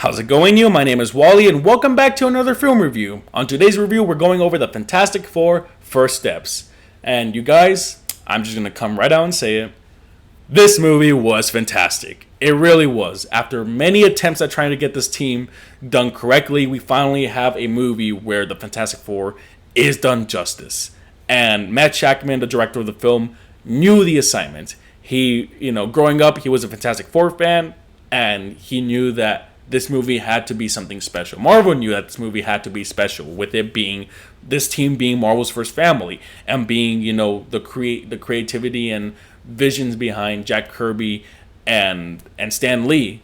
How's it going, you? My name is Wally, and welcome back to another film review. On today's review, we're going over the Fantastic Four First Steps. And you guys, I'm just going to come right out and say it. This movie was fantastic. It really was. After many attempts at trying to get this team done correctly, we finally have a movie where the Fantastic Four is done justice. And Matt Shakman, the director of the film, knew the assignment. He, growing up, he was a Fantastic Four fan, and he knew that this movie had to be something special. Marvel knew that this movie had to be special, with it being this team being Marvel's first family and being, the creativity and visions behind Jack Kirby and Stan Lee.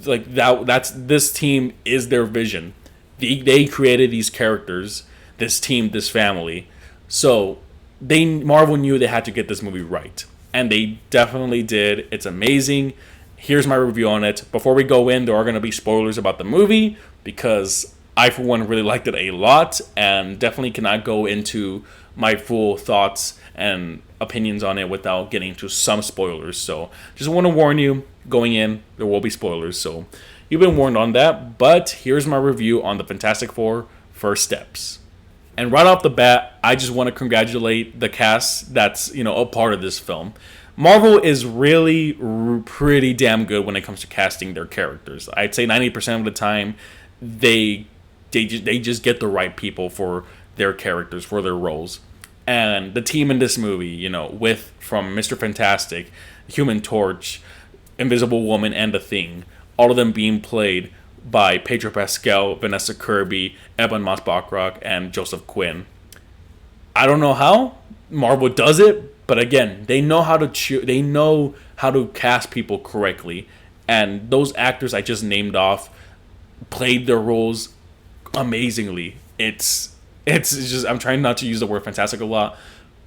Like that's this team is their vision. They created these characters, this team, this family. So Marvel knew they had to get this movie right, and they definitely did. It's amazing. Here's my review on it. Before we go in, there are going to be spoilers about the movie because I, for one, really liked it a lot and definitely cannot go into my full thoughts and opinions on it without getting into some spoilers. So just want to warn you, going in, there will be spoilers. So you've been warned on that. But here's my review on the Fantastic Four First Steps. And right off the bat, I just want to congratulate the cast that's, a part of this film. Marvel is really pretty damn good when it comes to casting their characters. I'd say 90% of the time, they just get the right people for their characters, for their roles. And the team in this movie, from Mr. Fantastic, Human Torch, Invisible Woman, and The Thing, all of them being played by Pedro Pascal, Vanessa Kirby, Eben Moss-Bachrach, and Joseph Quinn. I don't know how Marvel does it, but again, they know how to cast people correctly, and those actors I just named off played their roles amazingly. It's just, I'm trying not to use the word fantastic a lot.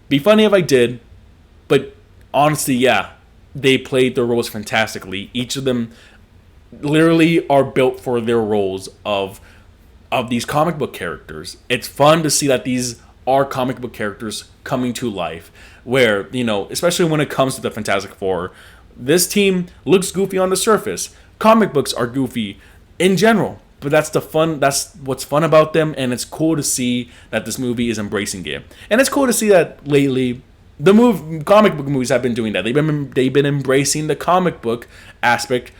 Be funny if I did, but honestly, yeah, they played their roles fantastically. Each of them literally are built for their roles of these comic book characters. It's fun to see that these are comic book characters coming to life, where, especially when it comes to the Fantastic Four, this team looks goofy on the surface. Comic books are goofy in general, but that's what's fun about them, and it's cool to see that this movie is embracing it. And it's cool to see that lately the comic book movies have been doing that. They've been embracing the comic book aspect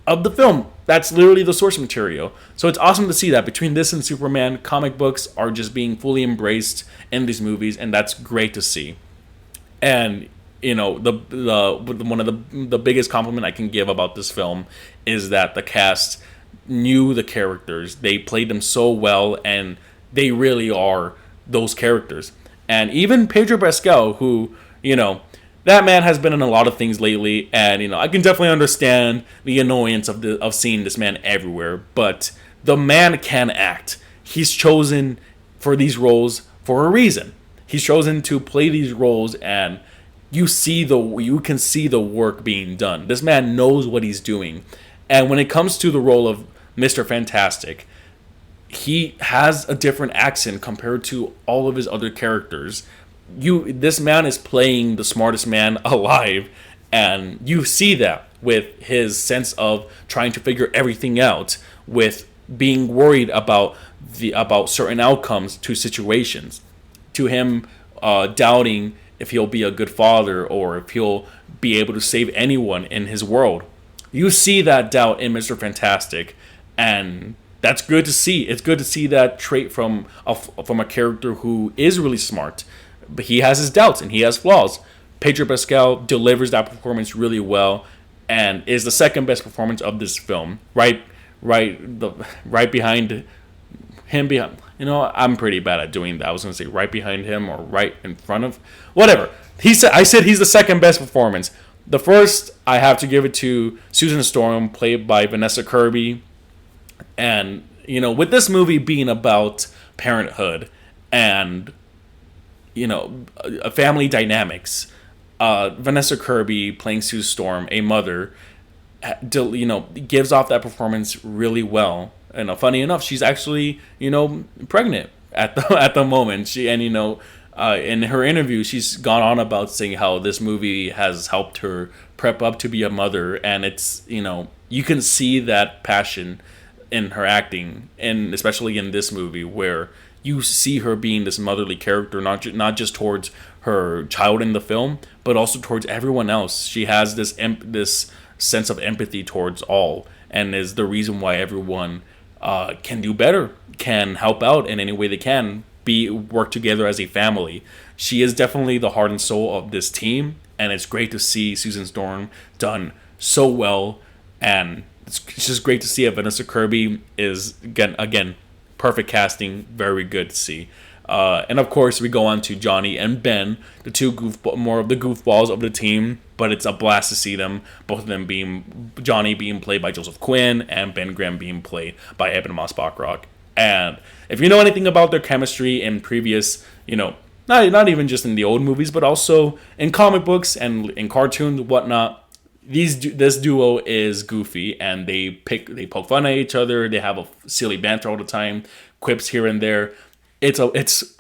of the film. That's literally the source material. So it's awesome to see that between this and Superman, comic books are just being fully embraced in these movies, and that's great to see. And one of the biggest compliment I can give about this film is that the cast knew the characters. They played them so well, and they really are those characters. And even Pedro Pascal, who, that man has been in a lot of things lately, and I can definitely understand the annoyance of seeing this man everywhere. But the man can act. He's chosen for these roles for a reason. He's chosen to play these roles, and you can see the work being done. This man knows what he's doing, and when it comes to the role of Mr. Fantastic, he has a different accent compared to all of his other characters. This man is playing the smartest man alive, and you see that with his sense of trying to figure everything out, with being worried about certain outcomes to situations, to him doubting if he'll be a good father or if he'll be able to save anyone in his world. You see that doubt in Mr. Fantastic, and that's good to see. It's good to see that trait from a character who is really smart. But he has his doubts and he has flaws. Pedro Pascal delivers that performance really well, and is the second best performance of this film. Right behind him. I'm pretty bad at doing that. I was gonna say right behind him or right in front of, whatever. I said he's the second best performance. The first, I have to give it to Susan Storm, played by Vanessa Kirby. And with this movie being about parenthood and family dynamics, Vanessa Kirby playing Sue Storm, a mother, gives off that performance really well. And funny enough, she's actually pregnant at the moment. In her interview, she's gone on about saying how this movie has helped her prep up to be a mother, and it's, you can see that passion in her acting, and especially in this movie where you see her being this motherly character, not just towards her child in the film, but also towards everyone else. She has this sense of empathy towards all, and is the reason why everyone can do better, can help out in any way they can, work together as a family. She is definitely the heart and soul of this team, and it's great to see Susan Storm done so well, and it's just great to see it. Vanessa Kirby is again perfect casting, very good to see. And of course, we go on to Johnny and Ben, the more of the goofballs of the team. But it's a blast to see them, both of them being Johnny being played by Joseph Quinn and Ben Grimm being played by Eben Moss-Bachrach. And if you know anything about their chemistry in previous, not even just in the old movies, but also in comic books and in cartoons and whatnot, this duo is goofy, and they poke fun at each other. They have a silly banter all the time, quips here and there. It's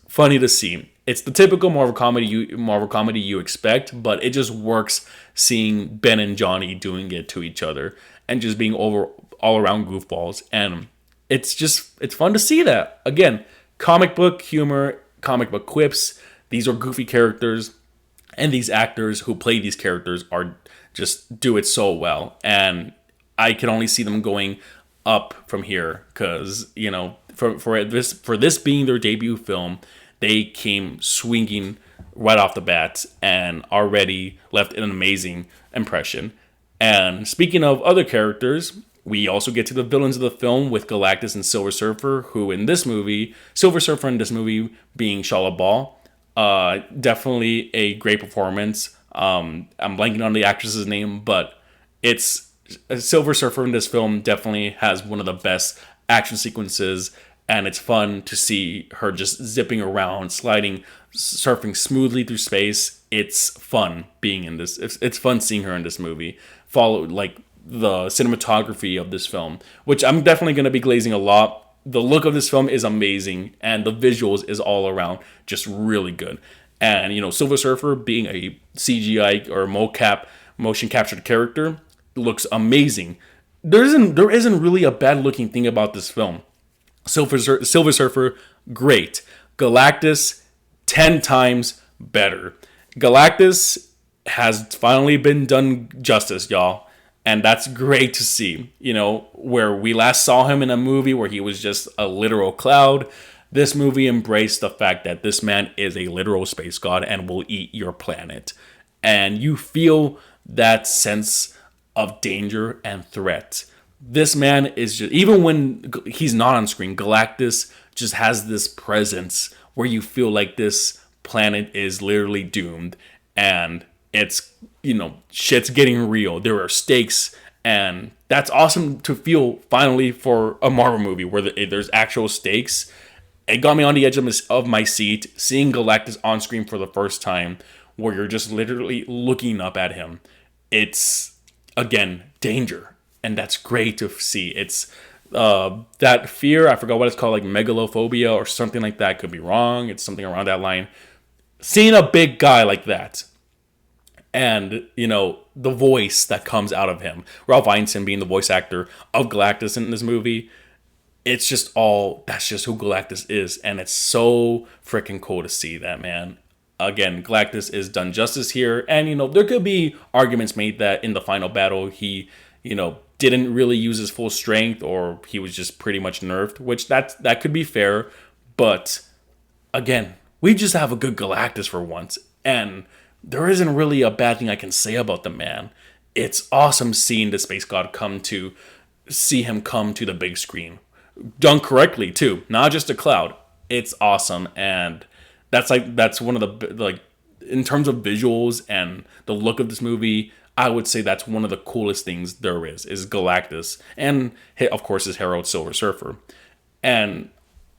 funny to see. It's the typical Marvel comedy you expect, but it just works seeing Ben and Johnny doing it to each other and just being all around goofballs. And it's fun to see that. Again, comic book humor, comic book quips. These are goofy characters, and these actors who play these characters are just do it so well. And I can only see them going up from here because, for this being their debut film, they came swinging right off the bat and already left an amazing impression. And speaking of other characters, we also get to the villains of the film with Galactus and Silver Surfer, who in this movie, being Shala Ball, definitely a great performance. I'm blanking on the actress's name, but it's Silver Surfer in this film definitely has one of the best action sequences, and it's fun to see her just zipping around, sliding, surfing smoothly through space. It's fun being in this. It's fun seeing her in this movie. Follow the cinematography of this film, which I'm definitely going to be glazing a lot. The look of this film is amazing, and the visuals is all around just really good. And Silver Surfer being a CGI or mocap motion captured character looks amazing. There isn't really a bad looking thing about this film. Silver Surfer, great. Galactus, 10 times better. Galactus has finally been done justice, y'all. And that's great to see. Where we last saw him in a movie where he was just a literal cloud, this movie embraced the fact that this man is a literal space god and will eat your planet. And you feel that sense of danger and threat. This man is just, even when he's not on screen, Galactus just has this presence where you feel like this planet is literally doomed, and it's, shit's getting real. There are stakes, and that's awesome to feel finally for a Marvel movie where there's actual stakes. It got me on the edge of my seat seeing Galactus on screen for the first time, where you're just literally looking up at him. It's, again, danger. And that's great to see. It's that fear, I forgot what it's called, like megalophobia or something like that. Could be wrong. It's something around that line. Seeing a big guy like that, and, the voice that comes out of him. Ralph Ineson being the voice actor of Galactus in this movie. That's just who Galactus is. And it's so freaking cool to see that, man. Again, Galactus is done justice here. And, there could be arguments made that in the final battle, he, didn't really use his full strength, or he was just pretty much nerfed, which that could be fair. But again, we just have a good Galactus for once, and there isn't really a bad thing I can say about the man. It's awesome seeing the space god come to the big screen, done correctly too, not just a cloud. It's awesome, and that's one of the in terms of visuals and the look of this movie, I would say that's one of the coolest things there is Galactus. And, of course, his herald, Silver Surfer. And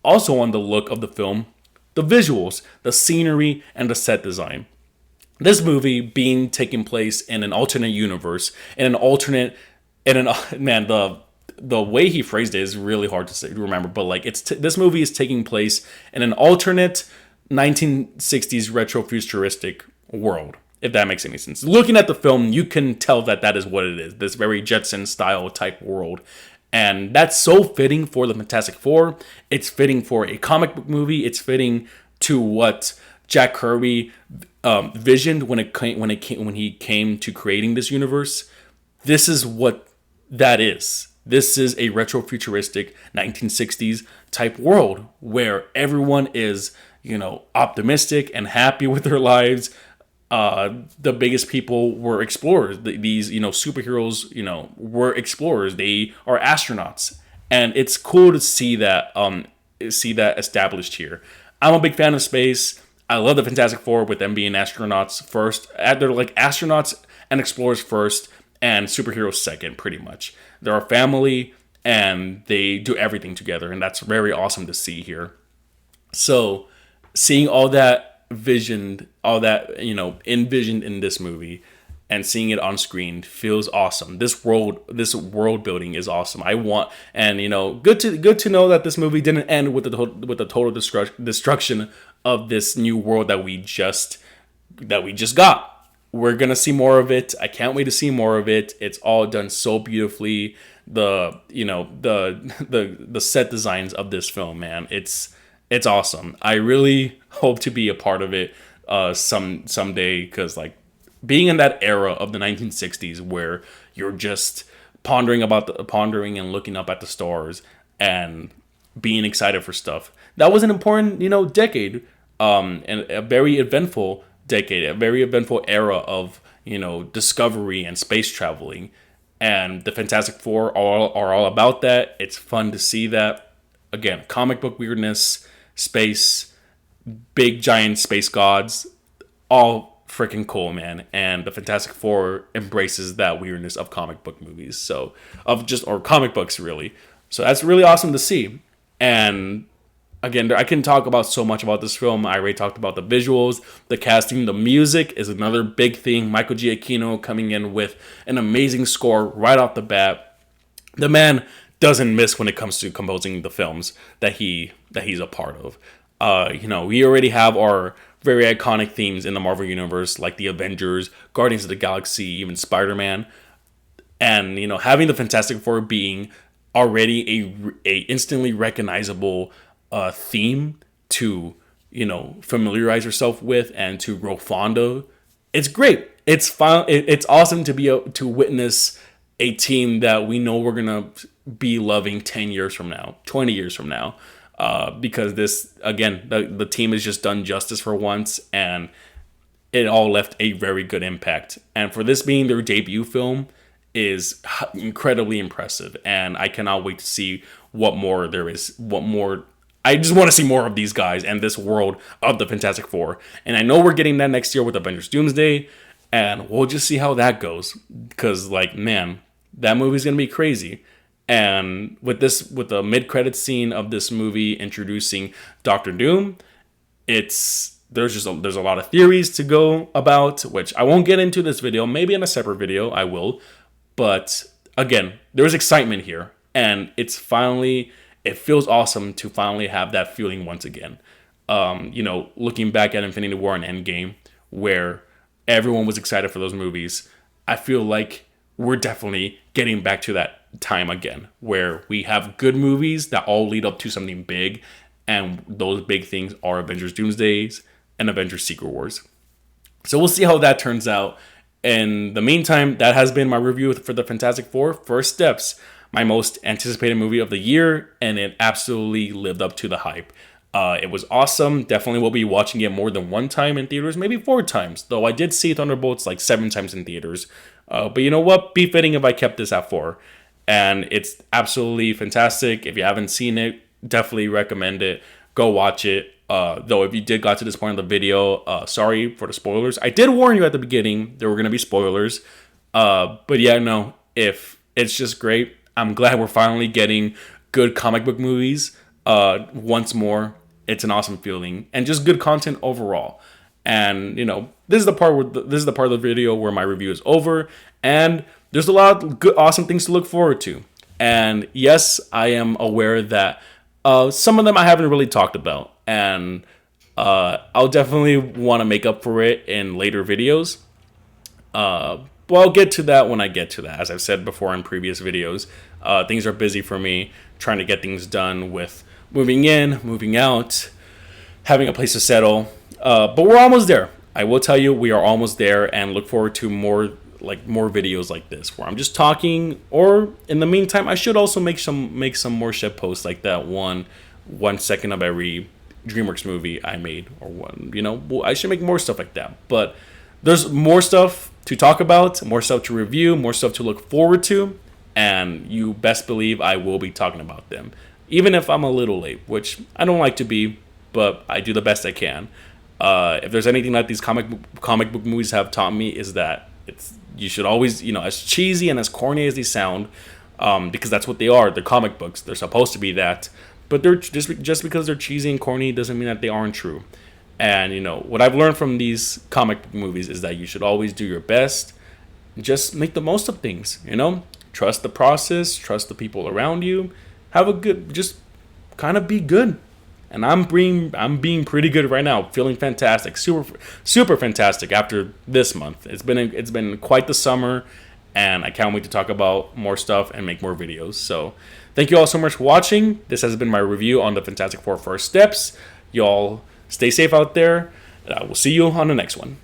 also on the look of the film, the visuals, the scenery, and the set design. This movie taking place in an alternate universe, the way he phrased it is really hard to remember, but this movie is taking place in an alternate 1960s retro futuristic world. if that makes any sense. Looking at the film, you can tell that that is what it is. This very Jetson style type world. And that's so fitting for the Fantastic Four. It's fitting for a comic book movie. It's fitting to what Jack Kirby visioned when he came to creating this universe. This is what that is. This is a retro-futuristic 1960s type world where everyone is, optimistic and happy with their lives. The biggest people were explorers. These, superheroes, were explorers. They are astronauts, and it's cool to see that established here. I'm a big fan of space. I love the Fantastic Four with them being astronauts first. They're like astronauts and explorers first, and superheroes second, pretty much. They're a family, and they do everything together, and that's very awesome to see here. So, seeing all that envisioned in this movie and seeing it on screen feels awesome. This world building is awesome. Good to know that this movie didn't end with the total destruction of this new world that we just got. We're gonna see more of it. I can't wait to see more of it. It's all done so beautifully. The set designs of this film, man, it's awesome. I really hope to be a part of it someday, because like being in that era of the 1960s where you're just pondering and looking up at the stars and being excited for stuff. That was an important, decade, and a very eventful decade, a very eventful era of, discovery and space traveling. And the Fantastic Four are all about that. It's fun to see that. Again, comic book weirdness, space, big giant space gods, all freaking cool, man. And the Fantastic Four embraces that weirdness of comic book movies, or comic books, really. So that's really awesome to see. And again, I can talk about so much about this film. I already talked about the visuals, the casting, the music is another big thing. Michael Giacchino coming in with an amazing score right off the bat. The man doesn't miss when it comes to composing the films that he's a part of. We already have our very iconic themes in the Marvel Universe, like the Avengers, Guardians of the Galaxy, even Spider-Man. And, having the Fantastic Four being already a instantly recognizable theme to, familiarize yourself with and to grow fond of. It's great. It's fun. It's awesome to witness a team that we know we're going to be loving 10 years from now, 20 years from now. Because this, again, the team has just done justice for once, and it all left a very good impact. And for this being their debut film is incredibly impressive, and I cannot wait to see what more there is, I just want to see more of these guys and this world of the Fantastic Four. And I know we're getting that next year with Avengers Doomsday, and we'll just see how that goes. Because, man, that movie's going to be crazy. And with the mid-credits scene of this movie introducing Doctor Doom, there's a lot of theories to go about, which I won't get into this video. Maybe in a separate video I will. But again, there's excitement here, and it feels awesome to finally have that feeling once again. Looking back at Infinity War and Endgame, where everyone was excited for those movies, I feel like we're definitely getting back to that time again, where we have good movies that all lead up to something big, and those big things are Avengers Doomsdays and Avengers Secret Wars. So we'll see how that turns out. In the meantime, that has been my review for the Fantastic Four First Steps, my most anticipated movie of the year, and it absolutely lived up to the hype. It was awesome. Definitely will be watching it more than one time in theaters, maybe 4 times, though I did see Thunderbolts like 7 times in theaters. But you know what? Be fitting if I kept this at 4. And it's absolutely fantastic. If you haven't seen it, definitely recommend it. Go watch it. Though if you did got to this point of the video, sorry for the spoilers. I did warn you at the beginning there were going to be spoilers. But yeah, no, if it's just great. I'm glad we're finally getting good comic book movies once more. It's an awesome feeling, and just good content overall. And this is the part of the video where my review is over, and there's a lot of good, awesome things to look forward to. And yes, I am aware that some of them I haven't really talked about, and I'll definitely want to make up for it in later videos. Well, I'll get to that when I get to that. As I've said before in previous videos, things are busy for me trying to get things done with moving in, moving out, having a place to settle. But we're almost there. I will tell you, we are almost there, and look forward to more videos like this where I'm just talking. Or in the meantime, I should also make some more shit posts like that 1 second of every DreamWorks movie I made, or one. I should make more stuff like that. But there's more stuff to talk about, more stuff to review, more stuff to look forward to, and you best believe I will be talking about them, even if I'm a little late, which I don't like to be, but I do the best I can. If there's anything that these comic book movies have taught me, is that you should always, as cheesy and as corny as they sound, because that's what they are. They're comic books. They're supposed to be that, but they're just because they're cheesy and corny doesn't mean that they aren't true. And what I've learned from these comic book movies is that you should always do your best. Just make the most of things. Trust the process. Trust the people around you. Just kind of be good. And I'm being pretty good right now. Feeling fantastic, super fantastic after this month. It's been quite the summer, and I can't wait to talk about more stuff and make more videos. So thank you all so much for watching. This has been my review on the Fantastic Four First Steps. Y'all stay safe out there. And I will see you on the next one.